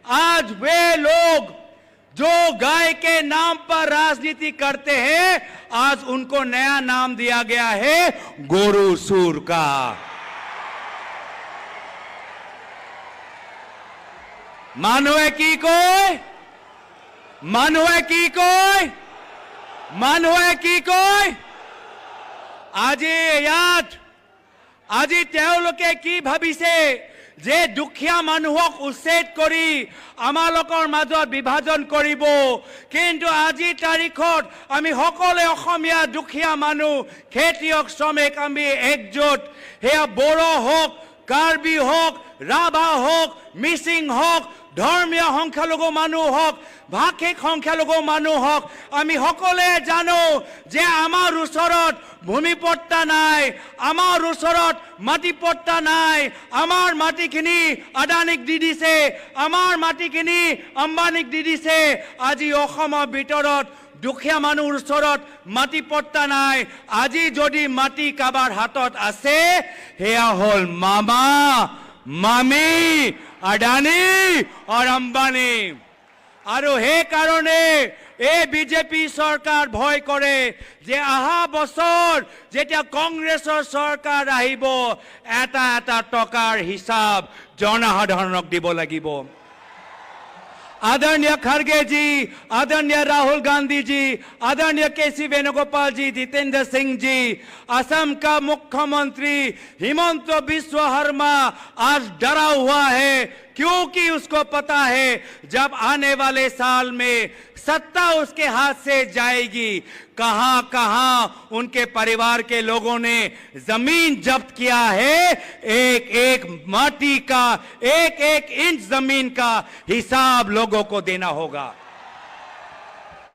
आज वे लोग जो गाय के नाम पर राजनीति करते हैं, आज उनको नया नाम दिया गया है गोरू सूर का। মানুহে কি কয়, মানুহে কি কয়, মানুহে কি কয়? আজি তেওঁলোকে কি ভাবিছে যে দুখীয়া মানুহক উচ্ছেদ কৰি আমালোকৰ মাজত বিভাজন কৰিব, কিন্তু আজি তাৰিখত আমি সকলো অসমীয়া দুখীয়া মানুহ, খেতিয়ক, শ্ৰমিক আমি একজোট। সেয়া বড়ো হওক, কাৰ্বি হওক, ৰাভা হওক, মিচিং হওক, ধৰ্মীয় সংখ্যালঘু মানুহ হওক, ভাষিক সংখ্যালঘু মানুহ হওক, আমি সকলোৱে জানো যে আমাৰ ওচৰত ভূমিপট্টা নাই, আমাৰ ওচৰত মাটিপট্টা নাই। আমাৰ মাটিখিনি আদানীক দি দিছে, আমাৰ মাটিখিনি আম্বানীক দি দিছে। আজি অসমৰ ভিতৰত দুখীয়া মানুহৰ ওচৰত মাটিপট্টা নাই। আজি যদি মাটি কাৰোবাৰ হাতত আছে, সেয়া হ'ল মামা, মামী, আদানী আৰু আম্বানী। আৰু সেইকাৰণে এই বিজেপি চৰকাৰ ভয় কৰে যে অহা বছৰ যেতিয়া কংগ্ৰেছৰ চৰকাৰ আহিব, এটা এটা টকাৰ হিচাপ জনসাধাৰণক দিব লাগিব। आदरणीय खड़गे जी, आदरणीय राहुल गांधी जी, आदरणीय केसी वेणुगोपाल जी, जितेंद्र सिंह जी, असम का मुख्यमंत्री हिमंत बिस्व शर्मा आज डरा हुआ है, क्योंकि उसको पता है जब आने वाले साल में सत्ता उसके हाथ से जाएगी, कहां कहां उनके परिवार के लोगों ने जमीन जब्त किया है, एक एक माटी का, एक एक इंच जमीन का हिसाब लोगों को देना होगा।